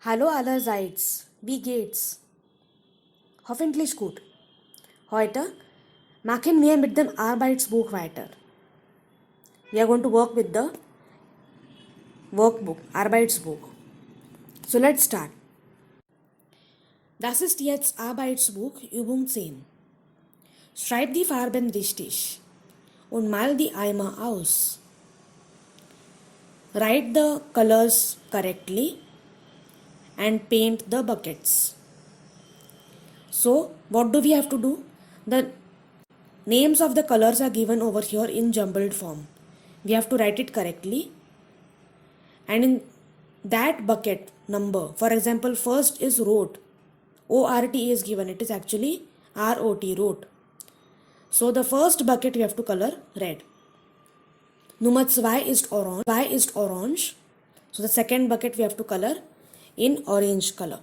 Hallo allerseits, wie geht's? Hoffentlich gut. Heute machen wir mit dem Arbeitsbuch weiter. We are going to work with the Workbook, Arbeitsbuch. So let's start. Das ist jetzt Arbeitsbuch Übung 10. Schreib die Farben richtig und mal die Eimer aus. Write the colors correctly and paint the buckets. So, what do we have to do? The names of the colors are given over here in jumbled form. We have to write it correctly, and in that bucket number, for example, first is wrote. O-R-T is given, it is actually R-O-T, wrote. So the first bucket we have to color red. Nummer 2 is orange. So the second bucket we have to color in orange color.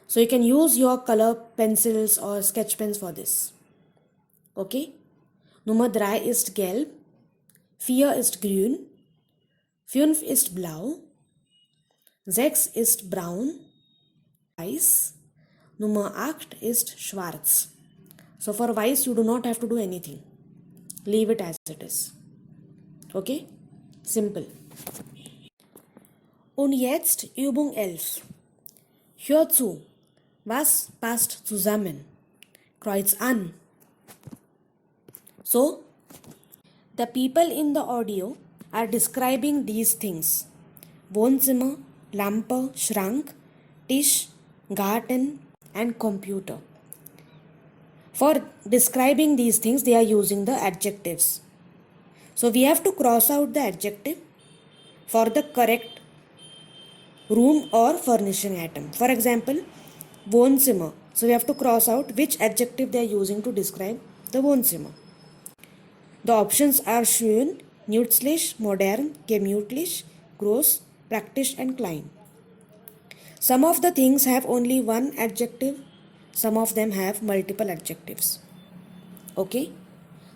So you can use your color pencils or sketch pens for this. Okay. Nummer 3 ist gelb. 4 ist grün. 5 ist blau. 6 ist braun. Weiß. Nummer 8 ist schwarz. So for weiß you do not have to do anything. Leave it as it is. Okay? Simple. Und jetzt Übung 11. Hör zu. Was passt zusammen? Kreuz an. So, the people in the audio are describing these things. Wohnzimmer, Lampe, Schrank, Tisch, Garten and computer. For describing these things, they are using the adjectives. So we have to cross out the adjective for the correct room or furnishing item. For example, Wohnzimmer. So we have to cross out which adjective they are using to describe the Wohnzimmer. The options are schön, nützlich, modern, gemütlich, groß, praktisch and klein. Some of the things have only one adjective, some of them have multiple adjectives. Okay?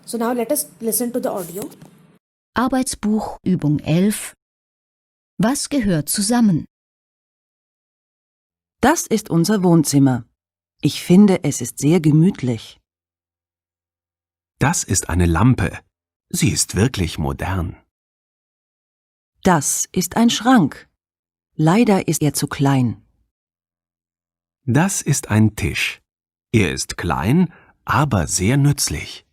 So now let us listen to the audio. Arbeitsbuch Übung 11. Was gehört zusammen? Das ist unser Wohnzimmer. Ich finde, es ist sehr gemütlich. Das ist eine Lampe. Sie ist wirklich modern. Das ist ein Schrank. Leider ist er zu klein. Das ist ein Tisch. Er ist klein, aber sehr nützlich.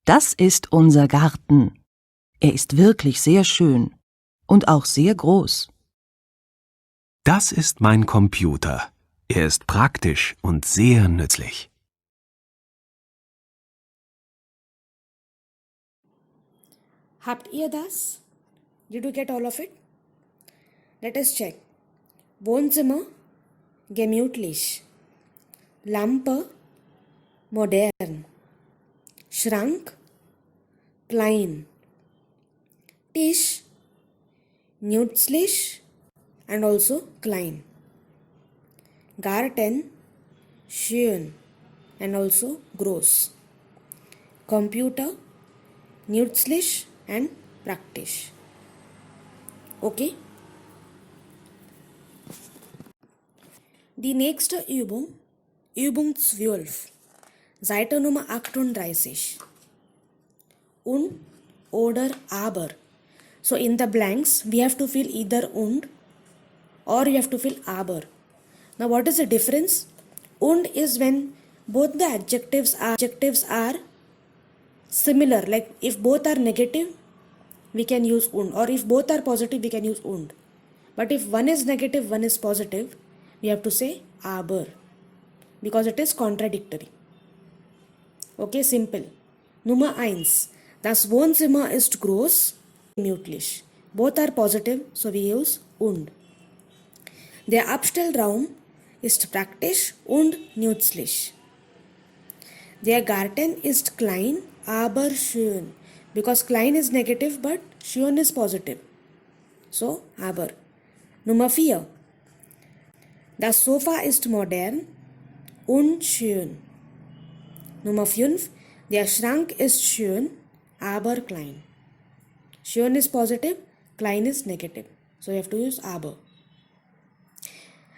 Das ist unser Garten. Er ist wirklich sehr schön und auch sehr groß. Das ist mein Computer. Er ist praktisch und sehr nützlich. Habt ihr das? Did you get all of it? Let us check. Wohnzimmer, gemütlich. Lampe, modern. Schrank, klein. Tisch, nützlich and also klein. Garten, schön and also groß. Computer, nützlich and praktisch. Okay? Die nächste Übung, Übung 12, Seite Nummer 38. Und oder aber. So in the blanks, we have to fill either und or you have to fill aber. Now what is the difference? Und is when both the adjectives are similar. Like if both are negative, we can use und. Or if both are positive, we can use und. But if one is negative, one is positive, we have to say aber. Because it is contradictory. Okay, simple. Nummer 1. Das Wohnzimmer ist groß, gemütlich. Both are positive, so we use und. Der Abstellraum ist praktisch und nützlich. Der Garten ist klein, aber schön. Because klein is negative, but schön is positive. So, aber. Nummer 4. Das Sofa ist modern und schön. Nummer 5. Der Schrank ist schön, aber klein. Schön is positive, klein is negative. So you have to use aber.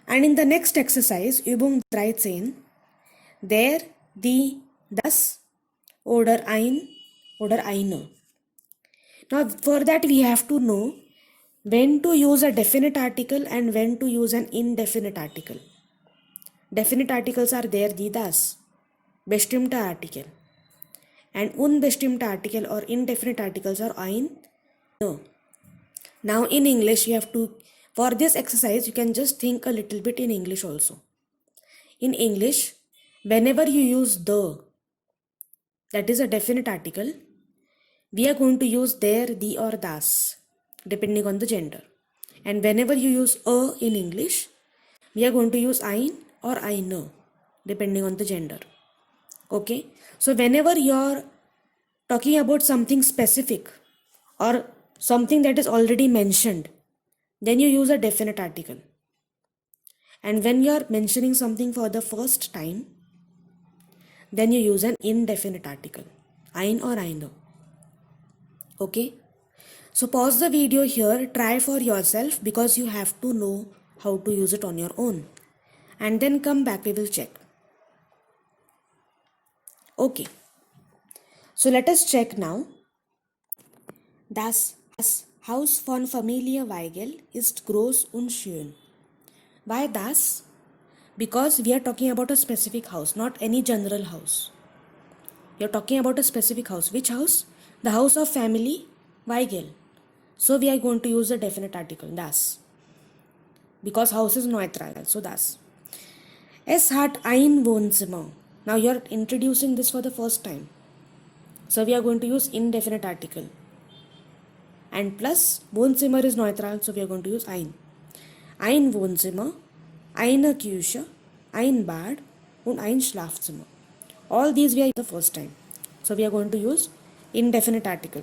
And in the next exercise, Übung 13, der, die, das, oder ein, oder eine. Now for that we have to know when to use a definite article and when to use an indefinite article. Definite articles are der, die, das, bestimmte Artikel. And unbestimmte Artikel or indefinite articles are ein, no. Now in English you have to, for this exercise you can just think a little bit in English also. In English, whenever you use the, that is a definite article, we are going to use der, die or das depending on the gender. And whenever you use a in English, we are going to use ein or eine depending on the gender. Okay, so whenever you're talking about something specific or something that is already mentioned, then you use a definite article. And when you're mentioning something for the first time, then you use an indefinite article, ein or eine. Okay, so pause the video here, try for yourself because you have to know how to use it on your own. And then come back, we will check. Okay, so let us check now. Das Haus von Familie Weigel ist groß und schön. Why das? Because we are talking about a specific house, not any general house. We are talking about a specific house. Which house? The house of family Weigel. So we are going to use a definite article, das. Because house is neutral, so das. Es hat ein Wohnzimmer. Now you are introducing this for the first time. So we are going to use indefinite article. And plus Wohnzimmer is neutral, so we are going to use ein. Ein Wohnzimmer, eine Küche, ein Bad und ein Schlafzimmer. All these we are the first time. So we are going to use indefinite article.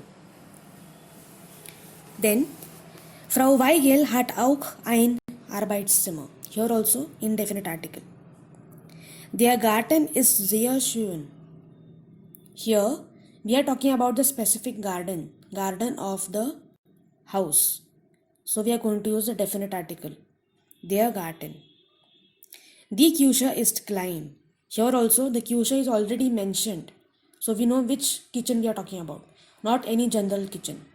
Then Frau Weigel hat auch ein Arbeitszimmer. Here also indefinite article. Der Garten ist sehr schön. Here we are talking about the specific garden of the house. So we are going to use the definite article, der Garten. Die Küche ist klein. Here also the Küche is already mentioned. So we know which kitchen we are talking about, not any general kitchen.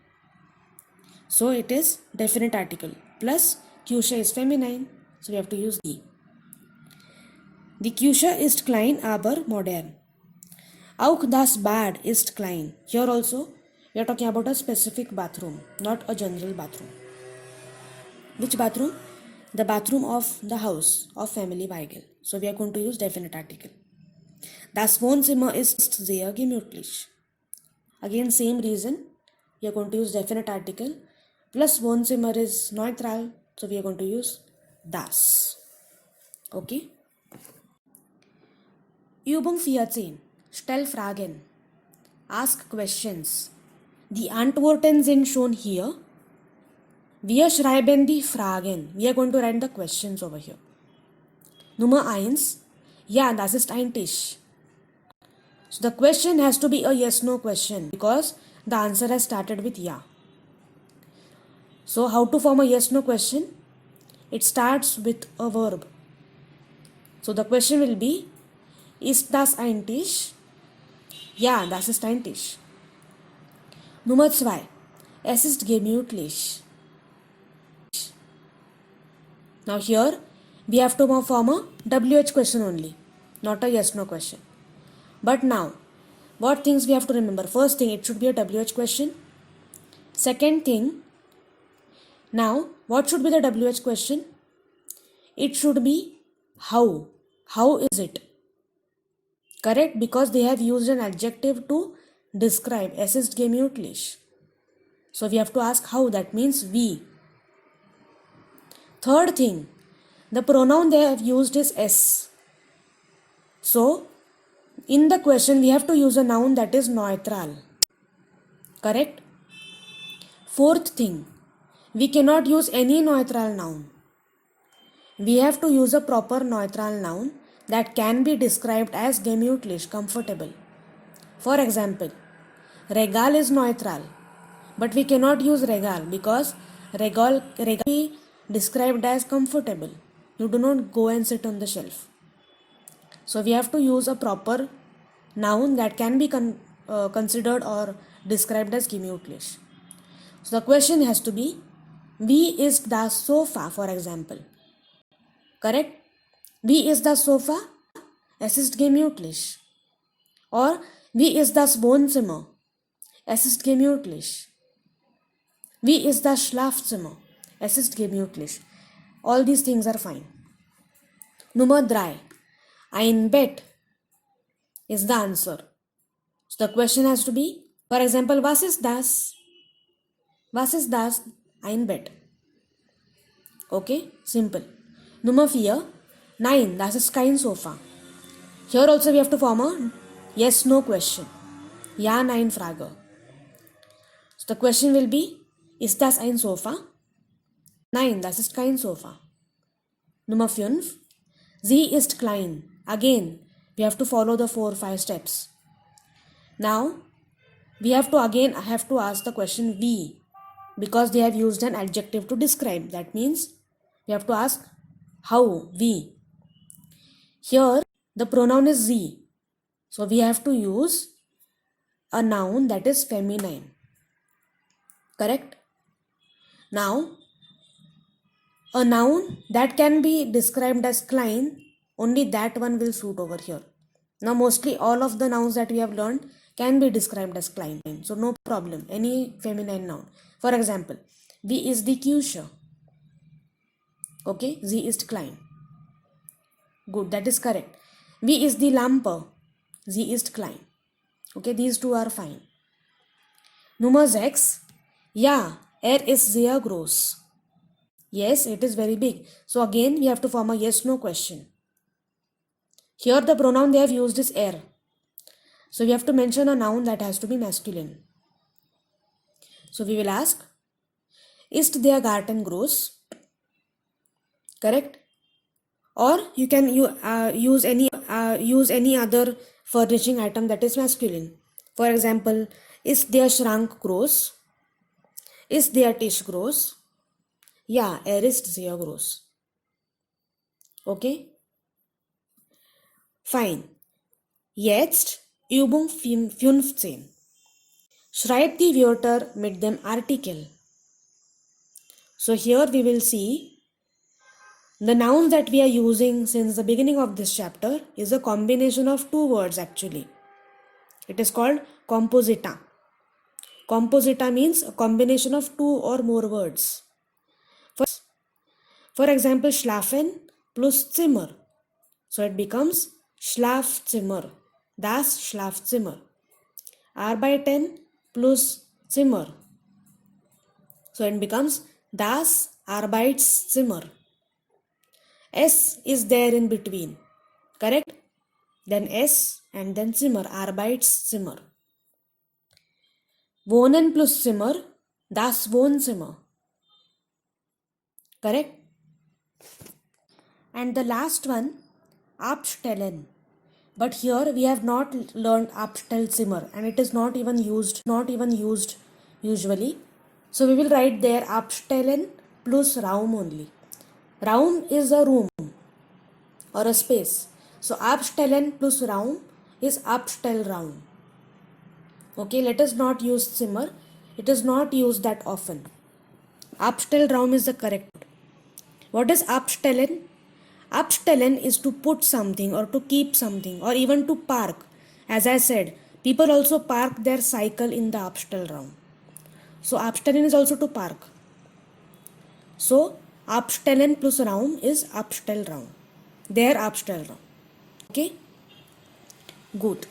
So it is definite article. Plus Küche is feminine, so we have to use die. Die Küche ist klein, aber modern. Auch das Bad ist klein. Here also we are talking about a specific bathroom, not a general bathroom. Which bathroom? The bathroom of the house of family Weigel. So we are going to use definite article. Das Wohnzimmer ist sehr gemütlich. Again same reason, we are going to use definite article. Plus Wohnzimmer is neutral, so we are going to use das. Okay? Übung 14. Stell Fragen. Ask questions. Die Antworten sind schon hier. Wir schreiben die Fragen. We are going to write the questions over here. Nummer 1. Ja, das ist ein Tisch. So the question has to be a yes-no question because the answer has started with ja. So how to form a yes-no question? It starts with a verb. So the question will be, ist das ein Tisch? Ja, das ist ein Tisch. Nummer 2. Es ist gemütlich. Now here we have to form a WH question only, not a yes-no question. But now, what things we have to remember? First thing, it should be a WH question. Second thing, now what should be the WH question? It should be how. How is it? Correct? Because they have used an adjective to describe. Es ist gemütlich. So we have to ask how. That means wie. Third thing, the pronoun they have used is es. So in the question we have to use a noun that is neutral. Correct? Fourth thing, we cannot use any neutral noun. We have to use a proper neutral noun that can be described as gemütlich, comfortable. For example, Regal is neutral, but we cannot use Regal because Regal be described as comfortable. You do not go and sit on the shelf. So we have to use a proper noun that can be considered or described as gemütlich. So the question has to be, wie ist das Sofa, for example. Correct? Wie ist das Sofa? Es ist gemütlich. Or wie ist das Wohnzimmer? Es ist gemütlich. Wie ist das Schlafzimmer? Es ist gemütlich. All these things are fine. Nummer 3. Ein Bett is the answer. So the question has to be, for example, was ist das? Was ist das? Ein Bett. Okay, simple. Nummer 4. Nein, das ist kein Sofa. Here also we have to form a yes-no question. Ja, nein, Frage. So the question will be, ist das ein Sofa? Nein, das ist kein Sofa. Nummer 5. Sie ist klein. Again, we have to follow the 4-5 steps. Now, we have to ask the question wie, because they have used an adjective to describe. That means we have to ask how, wie. Here, the pronoun is sie. So we have to use a noun that is feminine. Correct? Now, a noun that can be described as klein, only that one will suit over here. Now, mostly all of the nouns that we have learned can be described as klein. So, no problem. Any feminine noun. For example, wie ist die Küche? Okay, sie ist klein. Good, that is correct. Wie ist die Lampe? Sie ist klein. Okay, these two are fine. Nummer 6. Ja, ist sehr groß. Yes, it is very big. So again, we have to form a yes-no question. Here the pronoun they have used is So we have to mention a noun that has to be masculine. So we will ask, ist der Garten groß? Correct? Or you can use any other furnishing item that is masculine. For example, ist der Schrank groß? Ist der Tisch groß? Ja, ist sehr groß. Okay? Fine. Jetzt Übung 15. Schreib die Wörter mit dem Artikel. So here we will see the noun that we are using since the beginning of this chapter is a combination of two words actually. It is called composita. Composita means a combination of two or more words. For example, schlafen plus Zimmer. So it becomes Schlafzimmer. Das Schlafzimmer. Arbeiten plus Zimmer. So it becomes das Arbeitszimmer. S is there in between. Correct? Then S and then Zimmer. Arbeitszimmer. Wohnen plus Zimmer. Das Wohnzimmer. Correct? And the last one, abstellen. But here we have not learned Abstellzimmer and it is not even used usually. So we will write there abstellen plus Raum only. Raum is a room or a space. So abstellen plus Raum is Abstellraum. Okay, let us not use Zimmer. It is not used that often. Abstellraum is the correct word. What is abstellen? Abstellen is to put something or to keep something or even to park. As I said, people also park their cycle in the Abstellraum. So abstellen is also to park. So abstellen plus Raum is Abstellraum. Der Abstellraum. Okay? Good.